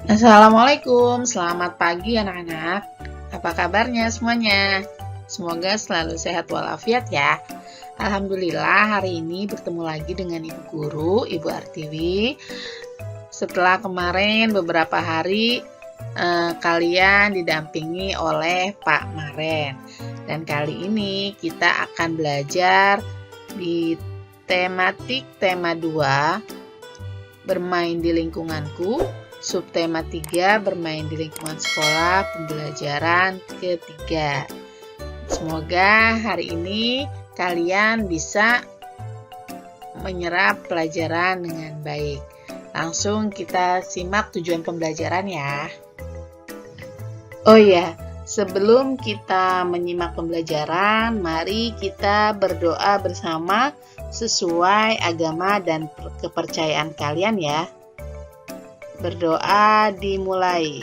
Assalamualaikum, selamat pagi anak-anak. Apa kabarnya semuanya? Semoga selalu sehat walafiat ya. Alhamdulillah hari ini bertemu lagi dengan Ibu Guru, Ibu Artiwi. Setelah kemarin beberapa hari kalian didampingi oleh Pak Maren. Dan kali ini kita akan belajar di tematik tema 2, bermain di lingkunganku. Subtema 3, bermain di lingkungan sekolah, pembelajaran ketiga. Semoga hari ini kalian bisa menyerap pelajaran dengan baik. Langsung kita simak tujuan pembelajaran ya. Oh iya, sebelum kita menyimak pembelajaran, mari kita berdoa bersama sesuai agama dan kepercayaan kalian ya. Berdoa dimulai.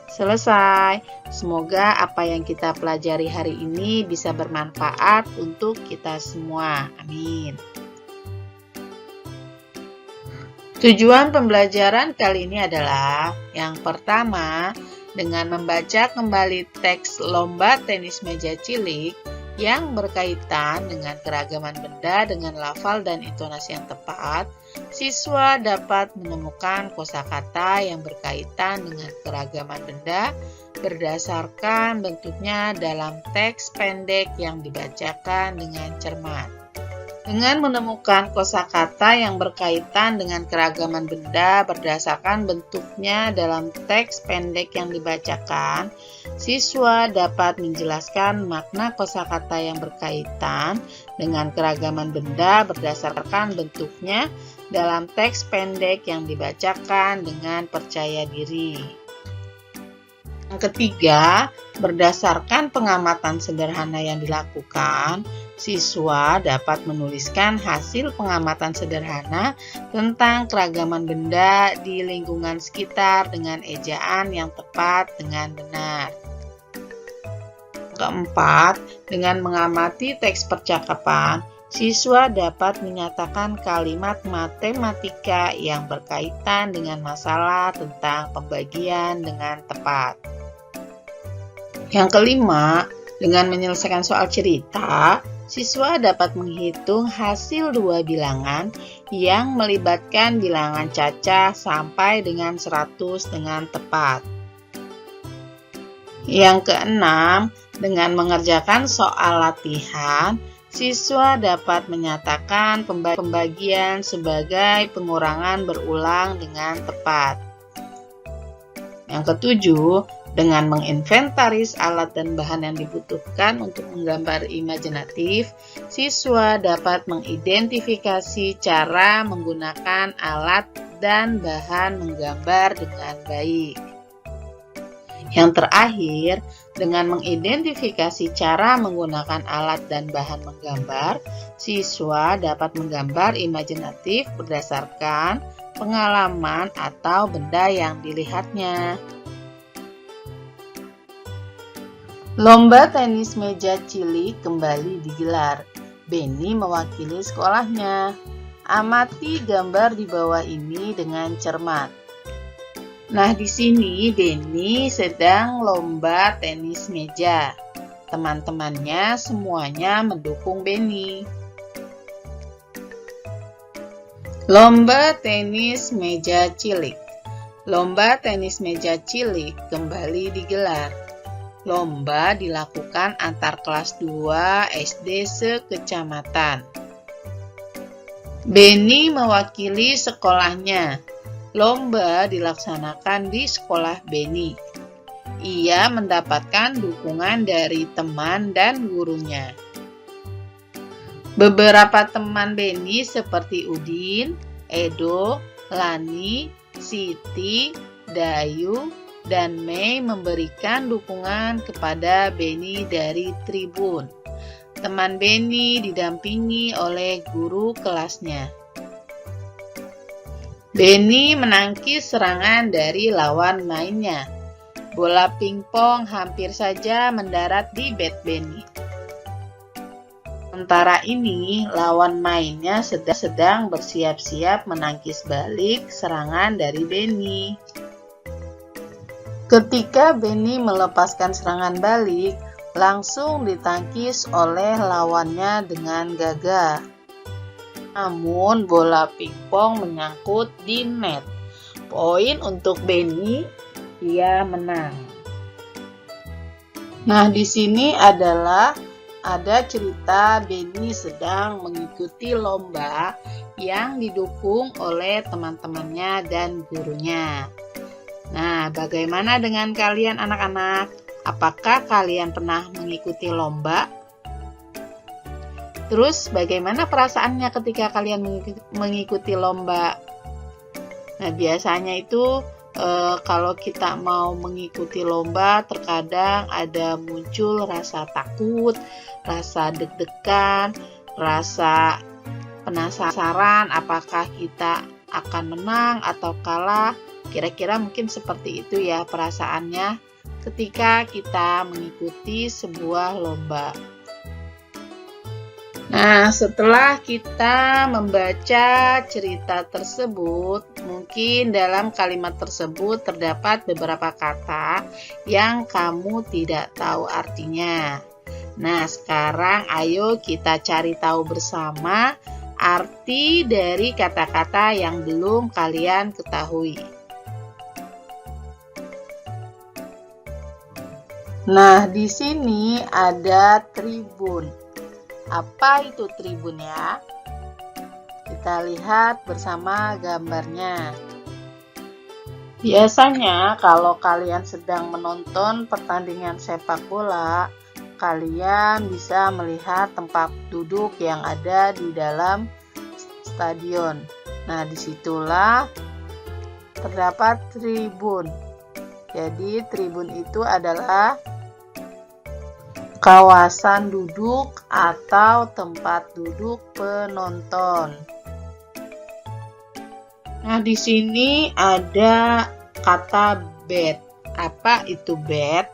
Selesai. Semoga apa yang kita pelajari hari ini bisa bermanfaat untuk kita semua. Amin. Tujuan pembelajaran kali ini adalah yang pertama, dengan membaca kembali teks lomba tenis meja cilik yang berkaitan dengan keragaman benda dengan lafal dan intonasi yang tepat, siswa dapat menemukan kosakata yang berkaitan dengan keragaman benda berdasarkan bentuknya dalam teks pendek yang dibacakan dengan cermat. Dengan menemukan kosakata yang berkaitan dengan keragaman benda berdasarkan bentuknya dalam teks pendek yang dibacakan, siswa dapat menjelaskan makna kosakata yang berkaitan dengan keragaman benda berdasarkan bentuknya dalam teks pendek yang dibacakan dengan percaya diri. Yang ketiga, berdasarkan pengamatan sederhana yang dilakukan, siswa dapat menuliskan hasil pengamatan sederhana tentang keragaman benda di lingkungan sekitar dengan ejaan yang tepat dengan benar. Keempat, dengan mengamati teks percakapan, siswa dapat menyatakan kalimat matematika yang berkaitan dengan masalah tentang pembagian dengan tepat. Yang kelima, dengan menyelesaikan soal cerita, siswa dapat menghitung hasil dua bilangan yang melibatkan bilangan cacah sampai dengan 100 dengan tepat. Yang keenam, dengan mengerjakan soal latihan, siswa dapat menyatakan pembagian sebagai pengurangan berulang dengan tepat. Yang ketujuh, dengan menginventaris alat dan bahan yang dibutuhkan untuk menggambar imajinatif, siswa dapat mengidentifikasi cara menggunakan alat dan bahan menggambar dengan baik. Yang terakhir, dengan mengidentifikasi cara menggunakan alat dan bahan menggambar, siswa dapat menggambar imajinatif berdasarkan pengalaman atau benda yang dilihatnya. Lomba tenis meja cilik kembali digelar. Benny mewakili sekolahnya. Amati gambar di bawah ini dengan cermat. Nah, di sini Benny sedang lomba tenis meja. Teman-temannya semuanya mendukung Benny. Lomba tenis meja cilik. Lomba tenis meja cilik kembali digelar. Lomba dilakukan antar kelas 2 SD sekecamatan. Benny mewakili sekolahnya. Lomba dilaksanakan di sekolah Benny. Ia mendapatkan dukungan dari teman dan gurunya. Beberapa teman Benny seperti Udin, Edo, Lani, Siti, Dayu, dan Mei memberikan dukungan kepada Benny dari tribun. Teman Benny didampingi oleh guru kelasnya. Benny menangkis serangan dari lawan mainnya. Bola pingpong hampir saja mendarat di bat Benny. Sementara ini, lawan mainnya sedang bersiap-siap menangkis balik serangan dari Benny. Ketika Benny melepaskan serangan balik, langsung ditangkis oleh lawannya dengan gagah. Namun, bola pingpong menyangkut di net. Poin untuk Benny, dia menang. Nah, di sini ada cerita Benny sedang mengikuti lomba yang didukung oleh teman-temannya dan gurunya. Nah, bagaimana dengan kalian anak-anak? Apakah kalian pernah mengikuti lomba? Terus bagaimana perasaannya ketika kalian mengikuti lomba? Nah, biasanya itu kalau kita mau mengikuti lomba, terkadang ada muncul rasa takut, rasa deg-degan, rasa penasaran apakah kita akan menang atau kalah. Kira-kira mungkin seperti itu ya perasaannya ketika kita mengikuti sebuah lomba. Nah, setelah kita membaca cerita tersebut, mungkin dalam kalimat tersebut terdapat beberapa kata yang kamu tidak tahu artinya. Nah, sekarang ayo kita cari tahu bersama arti dari kata-kata yang belum kalian ketahui. Nah, di sini ada tribun. Apa itu tribun ya? Kita lihat bersama gambarnya. Biasanya kalau kalian sedang menonton pertandingan sepak bola, kalian bisa melihat tempat duduk yang ada di dalam stadion. Nah, disitulah terdapat tribun. Jadi, tribun itu adalah kawasan duduk atau tempat duduk penonton. Nah, di sini ada kata bat. Apa itu bat?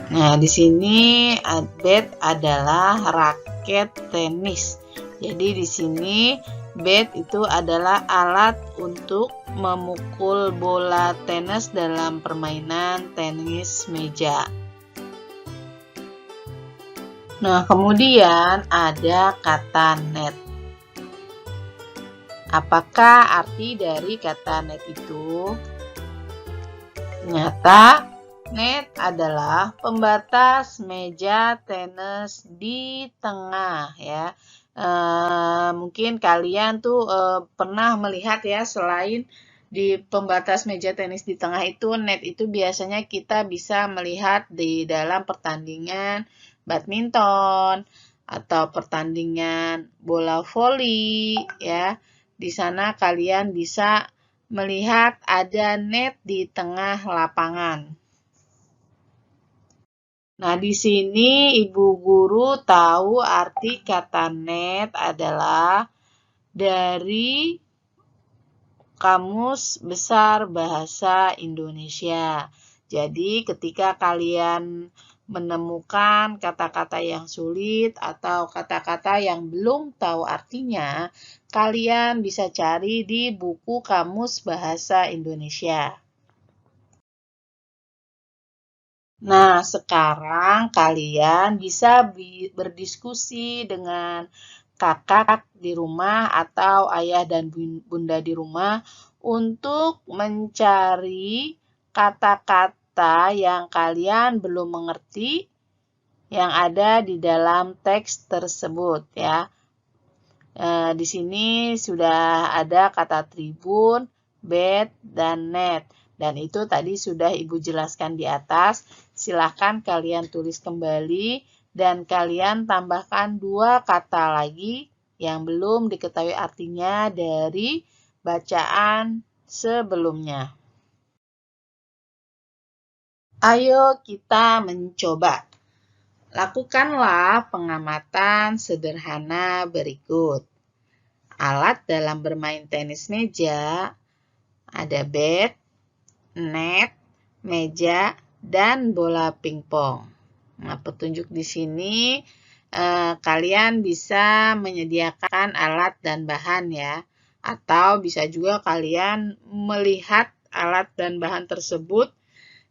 Nah, di sini bat adalah raket tenis. Jadi di sini bat itu adalah alat untuk memukul bola tenis dalam permainan tenis meja. Nah, kemudian ada kata net. Apakah arti dari kata net itu? Ternyata net adalah pembatas meja tenis di tengah ya. Mungkin kalian tuh pernah melihat ya, selain di pembatas meja tenis di tengah itu, net itu biasanya kita bisa melihat di dalam pertandingan badminton atau pertandingan bola voli ya. Di sana kalian bisa melihat ada net di tengah lapangan. Nah, di sini Ibu Guru tahu arti kata net adalah dari Kamus Besar Bahasa Indonesia. Jadi, ketika kalian menemukan kata-kata yang sulit atau kata-kata yang belum tahu artinya, kalian bisa cari di buku Kamus Bahasa Indonesia. Nah, sekarang kalian bisa berdiskusi dengan kakak di rumah atau ayah dan bunda di rumah untuk mencari kata-kata yang kalian belum mengerti yang ada di dalam teks tersebut ya. Di sini sudah ada kata tribun, bat, dan net. Dan itu tadi sudah Ibu jelaskan di atas. Silahkan kalian tulis kembali dan kalian tambahkan 2 kata lagi yang belum diketahui artinya dari bacaan sebelumnya. Ayo kita mencoba. Lakukanlah pengamatan sederhana berikut. Alat dalam bermain tenis meja ada bat, net, meja, dan bola pingpong. Nah, petunjuk di sini kalian bisa menyediakan alat dan bahan ya. Atau bisa juga kalian melihat alat dan bahan tersebut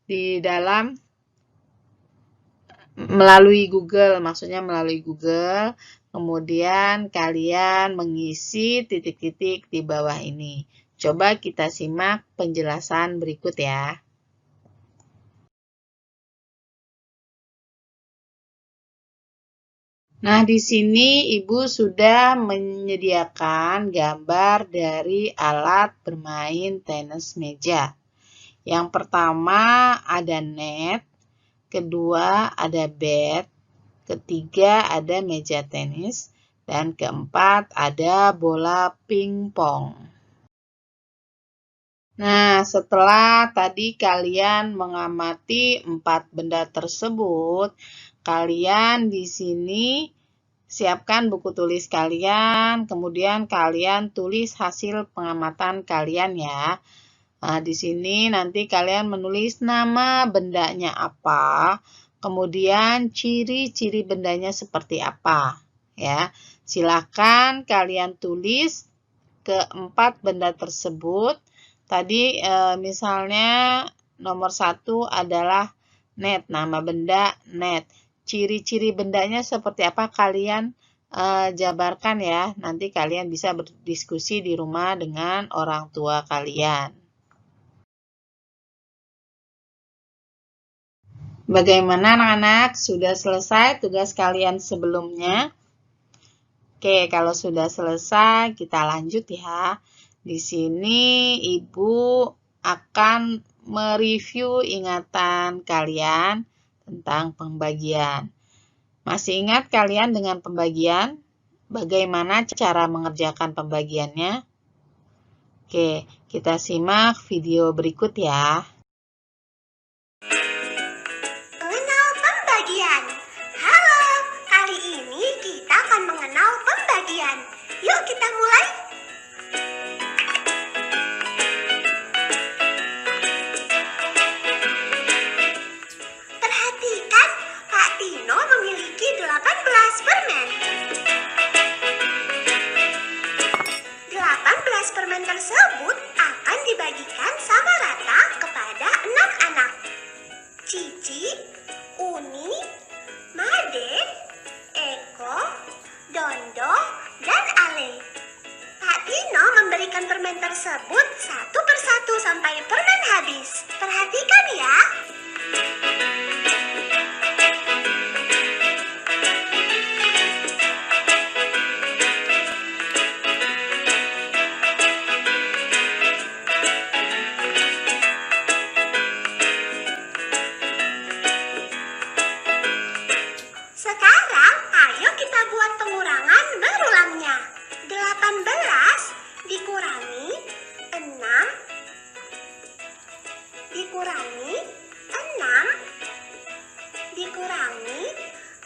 di dalam melalui Google, maksudnya melalui Google. Kemudian kalian mengisi titik-titik di bawah ini. Coba kita simak penjelasan berikut ya. Nah, di sini Ibu sudah menyediakan gambar dari alat bermain tenis meja. Yang pertama ada net, kedua ada bat, ketiga ada meja tenis, dan keempat ada bola pingpong. Nah, setelah tadi kalian mengamati 4 benda tersebut, kalian di sini siapkan buku tulis kalian, kemudian kalian tulis hasil pengamatan kalian ya. Nah, di sini nanti kalian menulis nama bendanya apa, kemudian ciri-ciri bendanya seperti apa ya. Silakan kalian tulis keempat benda tersebut. Tadi misalnya nomor 1 adalah net, nama benda net. Ciri-ciri bendanya seperti apa kalian jabarkan ya. Nanti kalian bisa berdiskusi di rumah dengan orang tua kalian. Bagaimana anak-anak? Sudah selesai tugas kalian sebelumnya? Oke, kalau sudah selesai, kita lanjut ya. Di sini Ibu akan mereview ingatan kalian tentang pembagian. Masih ingat kalian dengan pembagian? Bagaimana cara mengerjakan pembagiannya? Oke, kita simak video berikut ya. Mengenal pembagian. Halo, kali ini kita akan mengenal pembagian. Yuk kita mulai. Perhatikan, Pak Tino memiliki 18 permen. 18 permen tersebut akan dibagikan sama rata kepada 6 anak. Cici, Uni, Made, Eko, Dondo, dan Ale. Pak Tino memberikan permen tersebut satu persatu sampai permen habis. Perhatikan ya. Sekarang, ayo kita buat pengurangan berulangnya. 18 dikurangi 6 dikurangi 6 dikurangi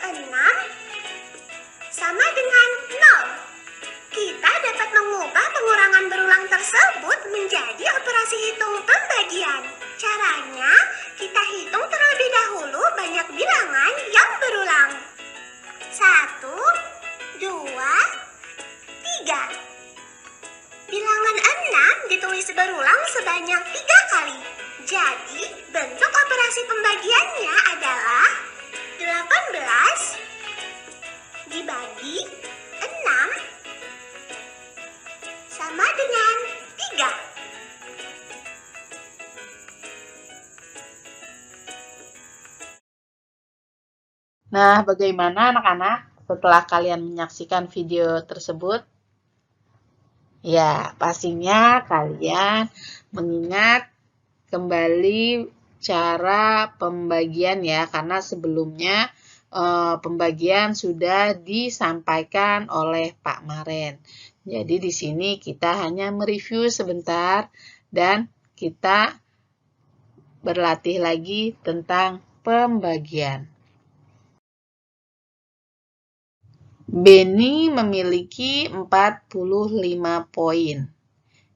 6 sama dengan 0. Kita dapat mengubah pengurangan berulang tersebut menjadi operasi hitung pembagian. Caranya, kita hitung terlebih dahulu banyak bilangan yang berulang. 1, 2, 3. Bilangan 6 ditulis berulang sebanyak 3 kali. Jadi, bentuk operasi pembagiannya adalah 18 dibagi 6 sama dengan 3. Nah, bagaimana anak-anak setelah kalian menyaksikan video tersebut? Ya, pastinya kalian mengingat kembali cara pembagian ya, karena sebelumnya pembagian sudah disampaikan oleh Pak Maren. Jadi di sini kita hanya mereview sebentar dan kita berlatih lagi tentang pembagian. Benny memiliki 45 poin.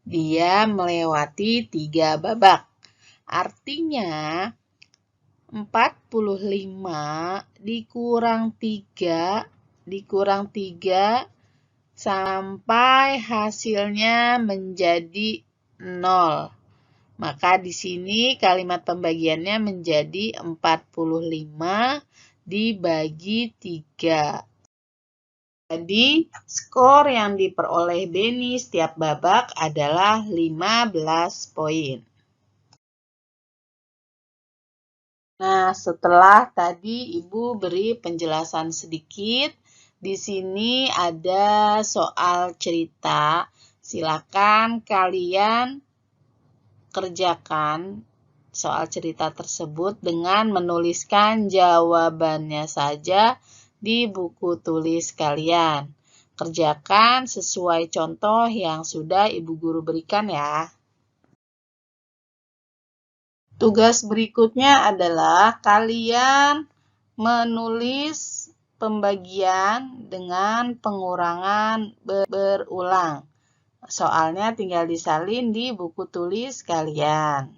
Dia melewati 3 babak. Artinya 45 dikurang 3 dikurang 3 sampai hasilnya menjadi 0. Maka di sini kalimat pembagiannya menjadi 45 dibagi 3. Jadi, skor yang diperoleh Beni setiap babak adalah 15 poin. Nah, setelah tadi Ibu beri penjelasan sedikit, di sini ada soal cerita. Silakan kalian kerjakan soal cerita tersebut dengan menuliskan jawabannya saja di buku tulis kalian. Kerjakan sesuai contoh yang sudah Ibu Guru berikan ya. Tugas berikutnya adalah kalian menulis pembagian dengan pengurangan berulang. Soalnya tinggal disalin di buku tulis kalian.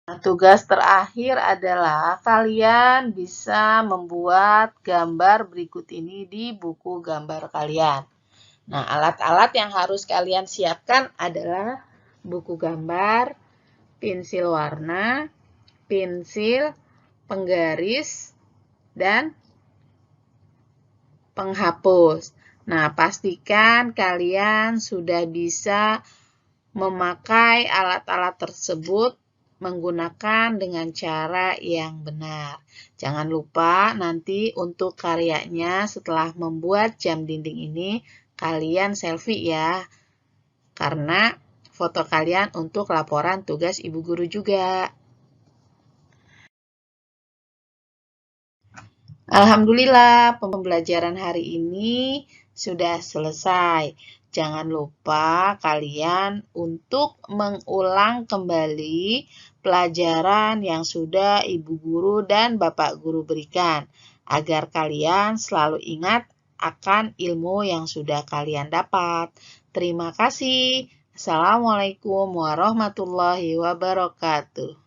Nah, tugas terakhir adalah kalian bisa membuat gambar berikut ini di buku gambar kalian. Nah, alat-alat yang harus kalian siapkan adalah buku gambar, pensil warna, pensil, penggaris, dan penghapus. Nah, pastikan kalian sudah bisa memakai alat-alat tersebut menggunakan dengan cara yang benar. Jangan lupa nanti untuk karyanya setelah membuat jam dinding ini, kalian selfie ya. Karena foto kalian untuk laporan tugas Ibu Guru juga. Alhamdulillah, pembelajaran hari ini sudah selesai. Jangan lupa kalian untuk mengulang kembali pelajaran yang sudah Ibu Guru dan Bapak Guru berikan, agar kalian selalu ingat akan ilmu yang sudah kalian dapat. Terima kasih. Assalamualaikum warahmatullahi wabarakatuh.